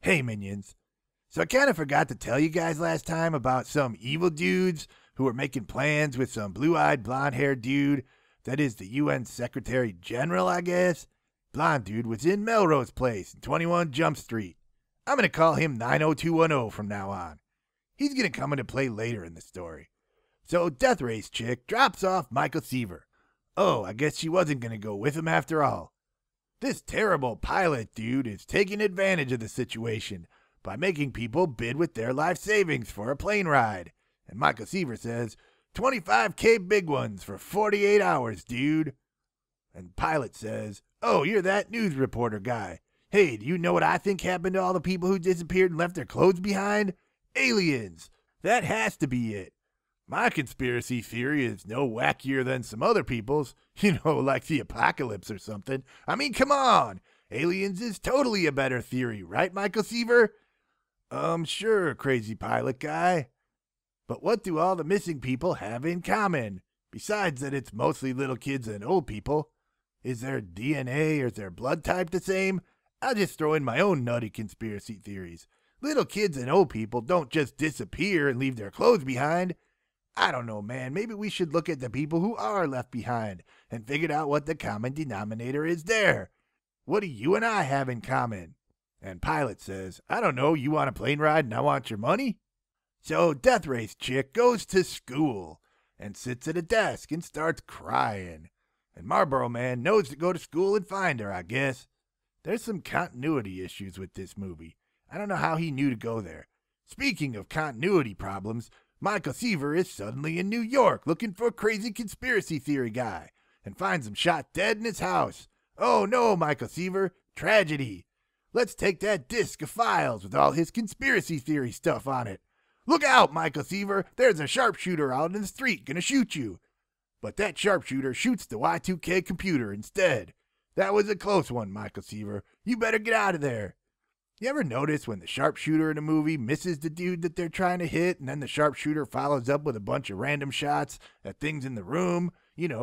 Hey, minions. So I kind of forgot to tell you guys last time about some evil dudes who were making plans with some blue-eyed, blonde-haired dude that is the UN Secretary General, I guess. Blonde dude was in Melrose Place in 21 Jump Street. I'm going to call him 90210 from now on. He's going to come into play later in the story. So Death Race chick drops off Michael Seaver. Oh, I guess she wasn't going to go with him after all. This terrible pilot dude is taking advantage of the situation by making people bid with their life savings for a plane ride. And Michael Seaver says, 25K big ones for 48 hours, dude. And pilot says, oh, you're that news reporter guy. Hey, do you know what I think happened to all the people who disappeared and left their clothes behind? Aliens. That has to be it. My conspiracy theory is no wackier than some other people's, like the apocalypse or something. I mean, come on. Aliens is totally a better theory, right, Michael Seaver? Sure, crazy pilot guy. But what do all the missing people have in common? Besides that it's mostly little kids and old people. Is their DNA or is their blood type the same? I'll just throw in my own nutty conspiracy theories. Little kids and old people don't just disappear and leave their clothes behind. I don't know, man. Maybe we should look at the people who are left behind and figure out what the common denominator is there. What do you and I have in common? And Pilot says, I don't know, you want a plane ride and I want your money? So Death Race chick goes to school and sits at a desk and starts crying. And Marlboro Man knows to go to school and find her, I guess. There's some continuity issues with this movie. I don't know how he knew to go there. Speaking of continuity problems, Michael Seaver is suddenly in New York looking for a crazy conspiracy theory guy and finds him shot dead in his house. Oh no, Michael Seaver, tragedy. Let's take that disc of files with all his conspiracy theory stuff on it. Look out, Michael Seaver, there's a sharpshooter out in the street gonna shoot you. But that sharpshooter shoots the Y2K computer instead. That was a close one, Michael Seaver. You better get out of there. You ever notice when the sharpshooter in a movie misses the dude that they're trying to hit, and then the sharpshooter follows up with a bunch of random shots at things in the room,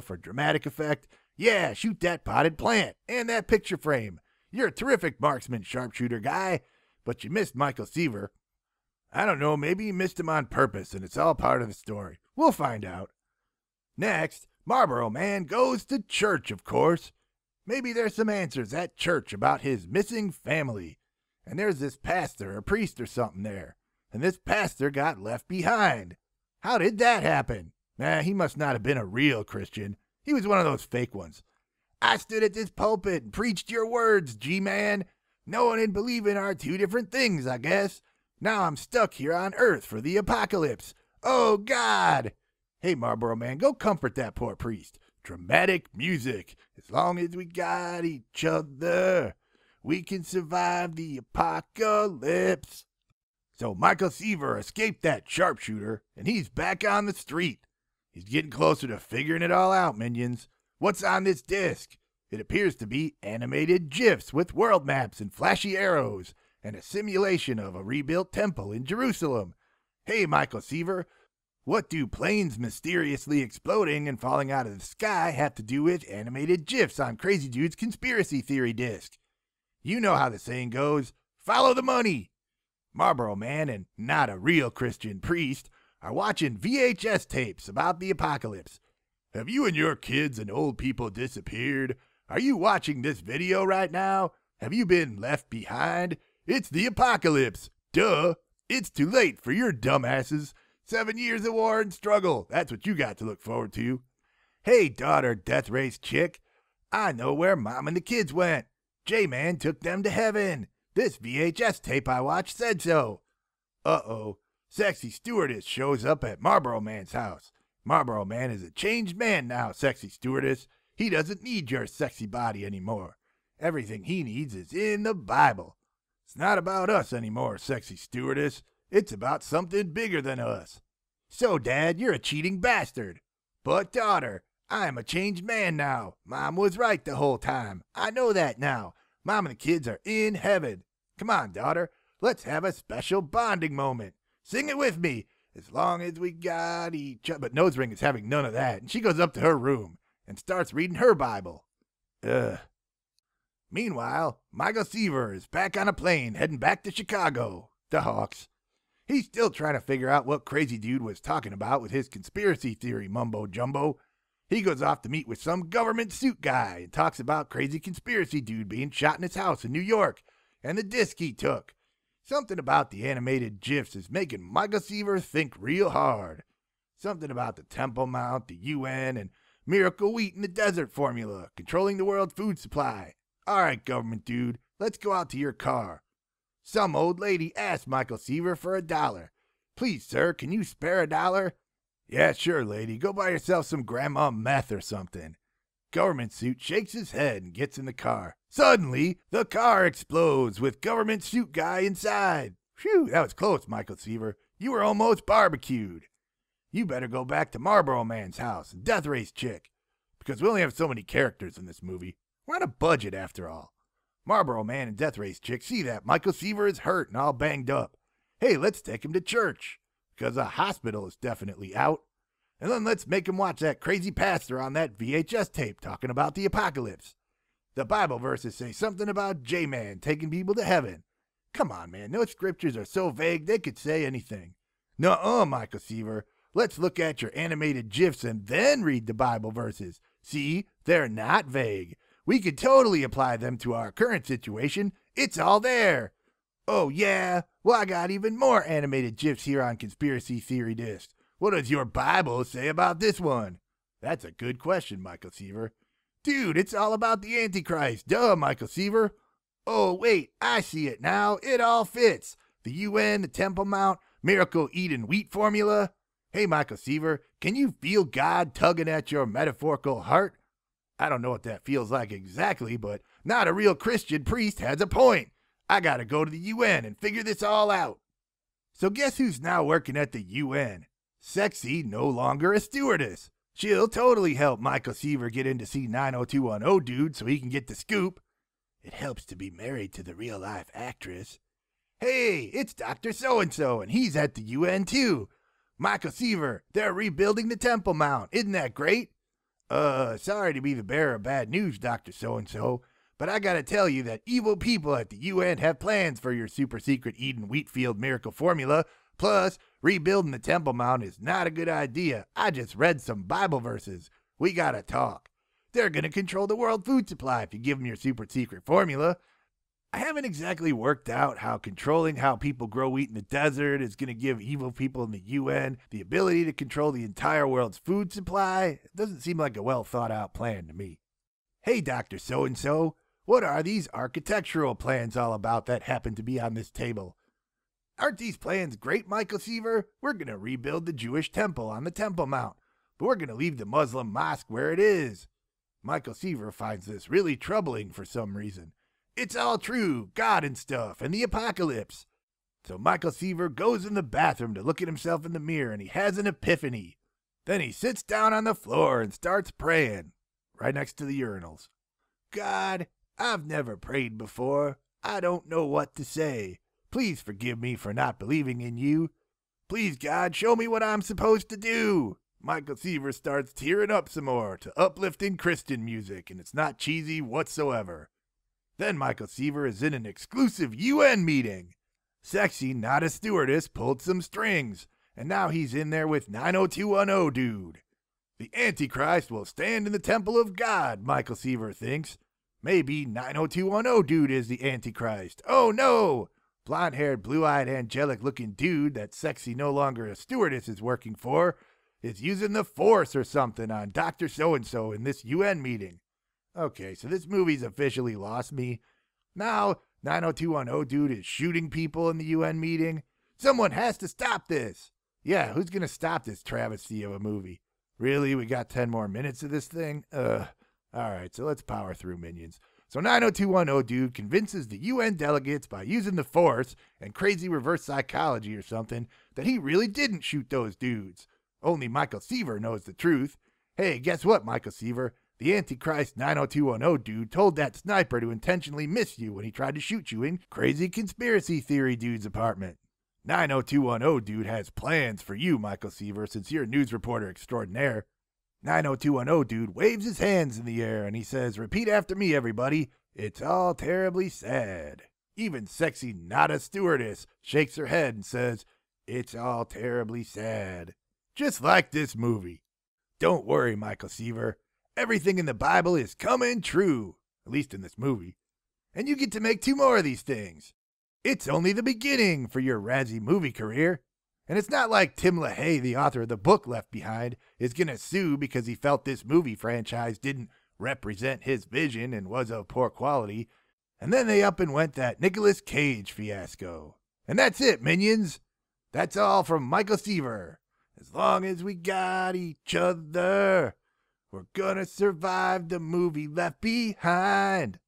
for dramatic effect? Yeah, shoot that potted plant and that picture frame. You're a terrific marksman, sharpshooter guy, but you missed Michael Seaver. I don't know, maybe you missed him on purpose, and it's all part of the story. We'll find out. Next, Marlboro Man goes to church, of course. Maybe there's some answers at church about his missing family. And there's this pastor or priest or something there. And this pastor got left behind. How did that happen? He must not have been a real Christian. He was one of those fake ones. I stood at this pulpit and preached your words, G-Man. Knowing and believing are two different things, I guess. Now I'm stuck here on Earth for the apocalypse. Oh, God! Hey, Marlboro Man, go comfort that poor priest. Dramatic music. As long as we got each other, we can survive the apocalypse. So Michael Seaver escaped that sharpshooter, and he's back on the street. He's getting closer to figuring it all out, minions. What's on this disc? It appears to be animated GIFs with world maps and flashy arrows, and a simulation of a rebuilt temple in Jerusalem. Hey, Michael Seaver, what do planes mysteriously exploding and falling out of the sky have to do with animated GIFs on Crazy Dude's conspiracy theory disc? You know how the saying goes, follow the money. Marlboro Man and not a real Christian priest are watching VHS tapes about the apocalypse. Have you and your kids and old people disappeared? Are you watching this video right now? Have you been left behind? It's the apocalypse. Duh. It's too late for your dumbasses. 7 years of war and struggle. That's what you got to look forward to. Hey, daughter Death Race chick. I know where Mom and the kids went. J-Man took them to heaven. This VHS tape I watched said so. Uh-oh. Sexy Stewardess shows up at Marlboro Man's house. Marlboro Man is a changed man now, Sexy Stewardess. He doesn't need your sexy body anymore. Everything he needs is in the Bible. It's not about us anymore, Sexy Stewardess. It's about something bigger than us. So, Dad, you're a cheating bastard. But, daughter, I'm a changed man now. Mom was right the whole time. I know that now. Mom and the kids are in heaven. Come on, daughter. Let's have a special bonding moment. Sing it with me. As long as we got each other. But Nose Ring is having none of that. And she goes up to her room and starts reading her Bible. Ugh. Meanwhile, Michael Seaver is back on a plane heading back to Chicago, the Hawks. He's still trying to figure out what crazy dude was talking about with his conspiracy theory mumbo-jumbo. He goes off to meet with some government suit guy and talks about crazy conspiracy dude being shot in his house in New York and the disc he took. Something about the animated GIFs is making Michael Seaver think real hard. Something about the Temple Mount, the UN, and Miracle Wheat in the Desert formula, controlling the world food supply. All right, government dude, let's go out to your car. Some old lady asked Michael Seaver for $1. Please, sir, can you spare $1? Yeah, sure, lady. Go buy yourself some grandma meth or something. Government suit shakes his head and gets in the car. Suddenly, the car explodes with government suit guy inside. Phew, that was close, Michael Seaver. You were almost barbecued. You better go back to Marlboro Man's house and Death Race Chick, because we only have so many characters in this movie. We're on a budget, after all. Marlboro Man and Death Race Chick see that Michael Seaver is hurt and all banged up. Hey, let's take him to church, because a hospital is definitely out. And then let's make him watch that crazy pastor on that VHS tape talking about the apocalypse. The Bible verses say something about J-Man taking people to heaven. Come on, man, those scriptures are so vague they could say anything. Nuh-uh, Michael Seaver. Let's look at your animated GIFs and then read the Bible verses. See, they're not vague. We could totally apply them to our current situation. It's all there. Oh, yeah? Well, I got even more animated GIFs here on Conspiracy Theory Disc. What does your Bible say about this one? That's a good question, Michael Seaver. Dude, it's all about the Antichrist. Duh, Michael Seaver. Oh, wait, I see it now. It all fits. The UN, the Temple Mount, Miracle Eden Wheat formula. Hey, Michael Seaver, can you feel God tugging at your metaphorical heart? I don't know what that feels like exactly, but not a real Christian priest has a point. I gotta go to the UN and figure this all out. So guess who's now working at the UN? Sexy, no longer a stewardess. She'll totally help Michael Seaver get in to see 90210 dude so he can get the scoop. It helps to be married to the real-life actress. Hey, it's Dr. So-and-so, and he's at the UN too. Michael Seaver, they're rebuilding the Temple Mount. Isn't that great? Sorry to be the bearer of bad news, Dr. So-and-so, but I gotta tell you that evil people at the UN have plans for your super-secret Eden Wheatfield miracle formula. Plus, rebuilding the Temple Mount is not a good idea. I just read some Bible verses. We gotta talk. They're gonna control the world food supply if you give them your super-secret formula. I haven't exactly worked out how controlling how people grow wheat in the desert is going to give evil people in the UN the ability to control the entire world's food supply. It doesn't seem like a well thought out plan to me. Hey, Dr. So-and-so, what are these architectural plans all about that happen to be on this table? Aren't these plans great, Michael Seaver? We're going to rebuild the Jewish temple on the Temple Mount, but we're going to leave the Muslim mosque where it is. Michael Seaver finds this really troubling for some reason. It's all true, God and stuff, and the apocalypse. So Michael Seaver goes in the bathroom to look at himself in the mirror, and he has an epiphany. Then he sits down on the floor and starts praying, right next to the urinals. God, I've never prayed before. I don't know what to say. Please forgive me for not believing in you. Please, God, show me what I'm supposed to do. Michael Seaver starts tearing up some more to uplifting Christian music, and it's not cheesy whatsoever. Then Michael Seaver is in an exclusive UN meeting. Sexy, not a stewardess, pulled some strings, and now he's in there with 90210 dude. The Antichrist will stand in the temple of God, Michael Seaver thinks. Maybe 90210 dude is the Antichrist. Oh no! Blonde-haired, blue-eyed, angelic-looking dude that Sexy no longer a stewardess is working for is using the Force or something on Dr. So-and-so in this UN meeting. Okay, so this movie's officially lost me. Now, 90210 dude is shooting people in the UN meeting. Someone has to stop this. Yeah, who's gonna stop this travesty of a movie? Really, we got 10 more minutes of this thing? Alright, so let's power through, minions. So 90210 dude convinces the UN delegates by using the Force and crazy reverse psychology or something that he really didn't shoot those dudes. Only Michael Seaver knows the truth. Hey, guess what, Michael Seaver? The Antichrist 90210 dude told that sniper to intentionally miss you when he tried to shoot you in Crazy Conspiracy Theory dude's apartment. 90210 dude has plans for you, Michael Seaver, since you're a news reporter extraordinaire. 90210 dude waves his hands in the air and he says, repeat after me, everybody. It's all terribly sad. Even sexy not a stewardess shakes her head and says, it's all terribly sad. Just like this movie. Don't worry, Michael Seaver. Everything in the Bible is coming true, at least in this movie. And you get to make 2 more of these things. It's only the beginning for your Razzie movie career. And it's not like Tim LaHaye, the author of the book Left Behind, is going to sue because he felt this movie franchise didn't represent his vision and was of poor quality. And then they up and went that Nicolas Cage fiasco. And that's it, minions. That's all from Michael Seaver. As long as we got each other, we're gonna survive the movie Left Behind.